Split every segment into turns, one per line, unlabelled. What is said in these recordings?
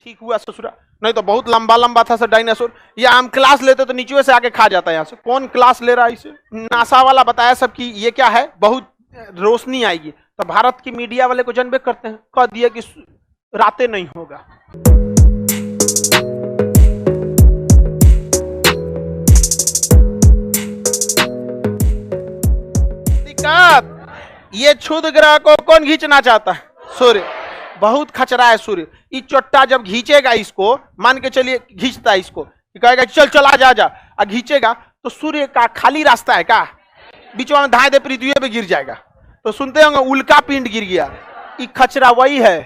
ठीक हुआ ससुरा, नहीं तो बहुत लंबा लंबा था सर डायनासोर। ये हम क्लास लेते तो नीचे से आके खा जाता है यहाँ से। कौन क्लास ले रहा है इसे? नासा वाला बताया सब कि ये क्या है, बहुत रोशनी आएगी। तो भारत की मीडिया वाले को जनबे करते हैं, कह दिया कि रातें नहीं होगा। दिक्कत ये क्षुद्र ग्रह को कौन खींचना चाहता है? सूर्य। बहुत खचरा है सूर्य। ये चोट्टा जब खींचेगा इसको, मान के चलिए खींचता है इसको, कहेगा चल चल आ जा जा, और खींचेगा तो सूर्य का खाली रास्ता है क्या? बीच में धाए दे पृथ्वी पे गिर जाएगा। तो सुनते होंगे उल्का पिंड गिर गया। ये खचरा वही है।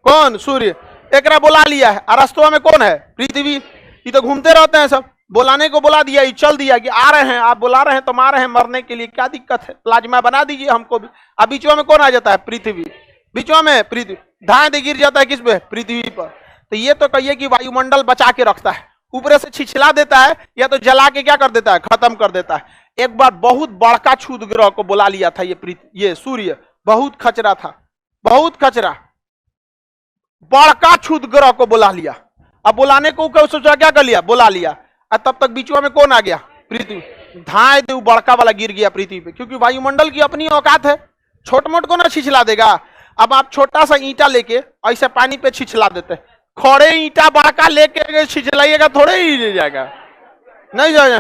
कौन? सूर्य। एक बुला लिया है, और रास्तों में कौन है? पृथ्वी। ये तो घूमते रहते हैं सब, बुलाने को बुला दिया, ये चल दिया कि आ रहे हैं, आप बुला रहे हैं तो आ रहे हैं मरने के लिए, क्या दिक्कत है? प्लाज्मा बना दीजिए हमको भी। अब बीचों में कौन आ जाता है? पृथ्वी। बीचों में पृथ्वी, धाए दे गिर जाता है किस पे? पृथ्वी पर। तो ये तो कहिए कि वायुमंडल बचा के रखता है, ऊपर से छिछला देता है या तो जला के क्या कर देता है? खत्म कर देता है। एक बार बहुत बड़का क्षुद्र ग्रह को बुला लिया था ये सूर्य। बहुत खचरा था, बहुत खचरा। बड़का क्षुद्र ग्रह को बुला लिया। अब बुलाने को सोचा क्या कर लिया? बुला लिया। और तब तक बीचों में कौन आ गया? पृथ्वी। धाए दे बड़का वाला गिर गया पृथ्वी पे, क्योंकि वायुमंडल की अपनी औकात है, छोट मोट को ना छिछला देगा। अब आप छोटा सा ईंटा लेके ऐसे पानी पे छिछला देते, खड़े ईंटा बड़का लेके छिछलाइएगा थोड़े ही जाएगा, नहीं जाएगा,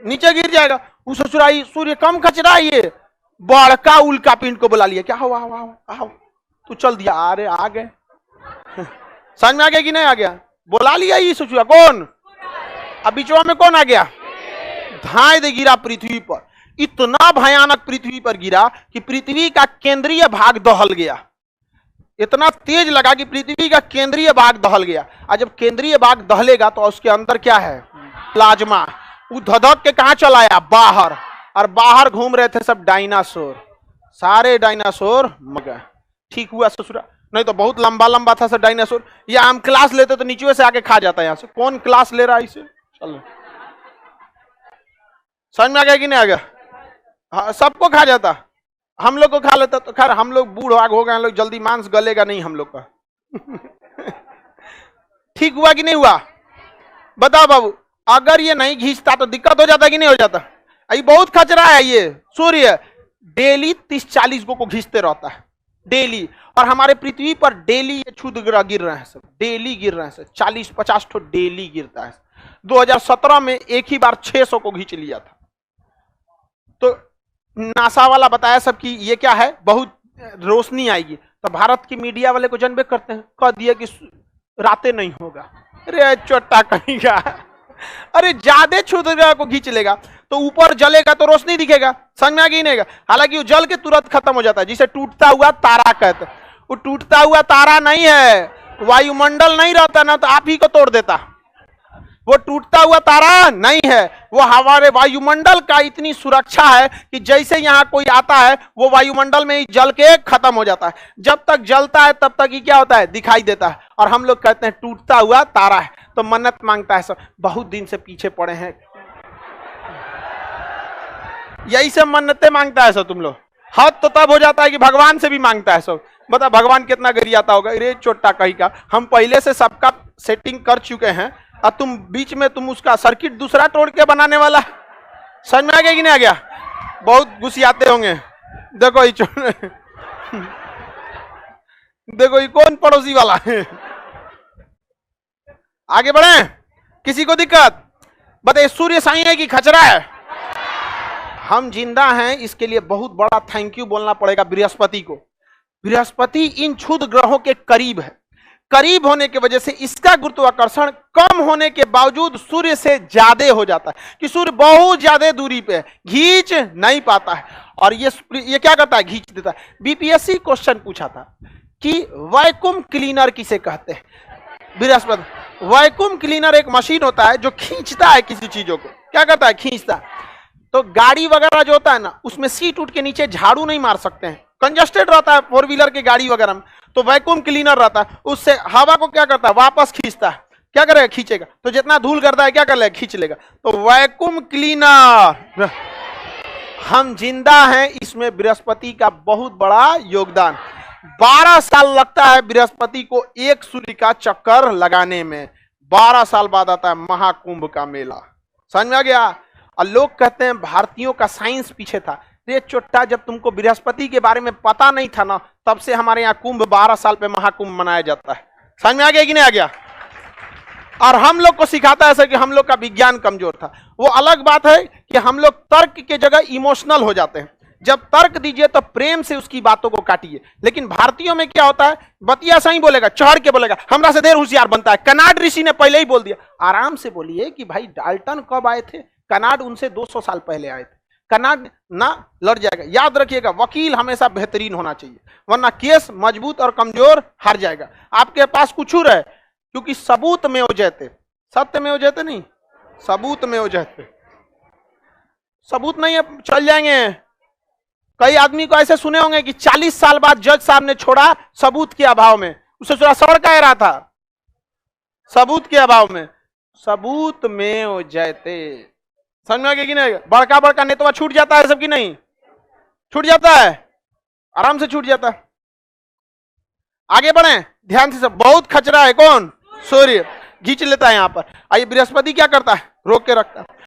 नीचे गिर जाएगा। उस ससुराई सूर्य कम खचरा, ये बड़का उल्का पिंड को बुला लिया। क्या हुआ? आओ तू चल दिया। अरे आ गए। समझ में आ गया कि नहीं आ गया? बुला लिया ये ससुरा। कौन? अब बीचवा में कौन आ गया? धाए दे गिरा पृथ्वी पर। इतना भयानक पृथ्वी पर गिरा कि पृथ्वी का केंद्रीय भाग दहल गया। इतना तेज लगा कि पृथ्वी का केंद्रीय भाग दहल गया। और जब केंद्रीय भाग दहलेगा तो उसके अंदर क्या है? प्लाज्मा। वो धधक के कहां चला आया? बाहर। और बाहर घूम रहे थे सब डायनासोर, सारे डायनासोर मर गए। ठीक हुआ ससुरा, नहीं तो बहुत लंबा लंबा था सर डायनासोर। ये हम क्लास लेते तो नीचे से आके खा जाता है यहाँ से। कौन क्लास ले रहा है इसे? चलो समझ में आ गया कि नहीं आ गया? हाँ, सबको खा जाता, हम लोग को खा लेता। तो खैर हम लोग बूढ़ आग हो गए, लोग जल्दी मांस गलेगा नहीं हम लोग का। ठीक हुआ कि नहीं हुआ? बताओ बाबू, अगर ये नहीं घींचता तो दिक्कत हो जाता कि नहीं हो जाता? ये बहुत खचरा है ये सूर्य। डेली 30-40 को घींचते रहता है डेली। और हमारे पृथ्वी पर डेली ये क्षुद्र ग्रह गिर रहे हैं सब, डेली गिर रहे हैं सब। 40-50 ठो डेली गिरता है। 2017 में एक ही बार 600 को घींच लिया था। तो नासा वाला बताया सब कि ये क्या है, बहुत रोशनी आएगी। तो भारत की मीडिया वाले को जनबे करते हैं, कह दिया कि रातें नहीं होगा। अरे चोट्टा कहीं का, अरे ज्यादा क्षुद्र ग्रह को खींच लेगा तो ऊपर जलेगा तो रोशनी दिखेगा। समझ में आ गई? नहीं? हालांकि वो जल के तुरंत खत्म हो जाता है, जिसे टूटता हुआ तारा कहते हैं। वो टूटता हुआ तारा नहीं है, वायुमंडल नहीं रहता ना तो आप ही को तोड़ देता। वो टूटता हुआ तारा नहीं है, वो हमारे वायुमंडल का इतनी सुरक्षा है कि जैसे यहाँ कोई आता है वो वायुमंडल में ही जल के खत्म हो जाता है। जब तक जलता है तब तक ही क्या होता है? दिखाई देता है। और हम लोग कहते हैं टूटता हुआ तारा है। तो मन्नत मांगता है सब, बहुत दिन से पीछे पड़े हैं, यही सब मन्नतें मांगता है सब तुम लोग। हद तो तब हो जाता है कि भगवान से भी मांगता है सब। बता भगवान कितना गरियाता होगा। अरे चोट्टा कहीं का, हम पहले से सबका सेटिंग कर चुके हैं और तुम बीच में तुम उसका सर्किट दूसरा तोड़ के बनाने वाला। समझ में आ गया कि नहीं आ गया? बहुत गुस्सियाते होंगे। देखो ये देखो ये कौन पड़ोसी वाला है। आगे बढ़े, किसी को दिक्कत? बताइए सूर्य साई है कि खचरा है? हम जिंदा हैं इसके लिए बहुत बड़ा थैंक यू बोलना पड़ेगा बृहस्पति को। बृहस्पति इन क्षुद्र ग्रहों के करीब है। करीब होने की वजह से इसका गुरुत्वाकर्षण कम होने के बावजूद सूर्य से ज्यादा हो जाता है कि सूर्य बहुत ज्यादा दूरी पे है, खींच नहीं पाता है। और ये क्या करता है? खींच देता है। बीपीएससी क्वेश्चन पूछा था कि वैक्यूम क्लीनर किसे कहते हैं? बृहस्पति। वैक्यूम क्लीनर एक मशीन होता है जो खींचता है किसी चीजों को। क्या करता है? खींचता है। तो गाड़ी वगैरह जो होता है ना, उसमें सीट उठ के नीचे झाड़ू नहीं मार सकते हैं, कंजस्टेड रहता है 4 व्हीलर की गाड़ी वगैरह में। तो वैक्यूम क्लीनर रहता है, उससे हवा को क्या करता है? वापस खींचता है। क्या करेगा? खींचेगा। तो जितना धूल करता है क्या कर लेगा? खींच लेगा। तो वैक्यूम क्लीनर, हम जिंदा हैं इसमें बृहस्पति का बहुत बड़ा योगदान। 12 साल लगता है बृहस्पति को एक सूर्य का चक्कर लगाने में। 12 साल बाद आता है महाकुंभ का मेला। समझ में आ गया? और लोग कहते हैं भारतीयों का साइंस पीछे था। रे चोट्टा, जब तुमको बृहस्पति के बारे में पता नहीं था ना, तब से हमारे यहाँ कुंभ 12 साल पे महाकुंभ मनाया जाता है। समझ में आ गया कि नहीं आ गया? और हम लोग को सिखाता है ऐसा कि हम लोग का विज्ञान कमजोर था। वो अलग बात है कि हम लोग तर्क के जगह इमोशनल हो जाते हैं। जब तर्क दीजिए तो प्रेम से उसकी बातों को काटिए। लेकिन भारतीयों में क्या होता है, बतिया सही बोलेगा, चढ़ के बोलेगा, हमरा से देर होशियार बनता है। कनाड ऋषि ने पहले ही बोल दिया। आराम से बोलिए कि भाई डाल्टन कब आए थे? कनाड उनसे 200 साल पहले आए थे। कनाड ना लड़ जाएगा। याद रखिएगा, वकील हमेशा बेहतरीन होना चाहिए, वरना केस मजबूत और कमजोर हार जाएगा। आपके पास कुछ रहे, क्योंकि सबूत में हो जाते, सत्य में हो जाते नहीं, सबूत में हो जाते। सबूत नहीं है, चल जाएंगे। कई आदमी को ऐसे सुने होंगे कि 40 साल बाद जज साहब ने छोड़ा सबूत के अभाव में। उसे थोड़ा सड़ कह रहा था सबूत के अभाव में। सबूत में हो जाते। समझ में आ गया कि नहीं? बड़का बड़का नेतवा छूट जाता है, सब की नहीं छूट जाता है, आराम से छूट जाता है। आगे बढ़े ध्यान से। सब बहुत खचरा है। कौन? सूर्य। खींच लेता है यहां पर। आइए, बृहस्पति क्या करता है? रोक के रखता है।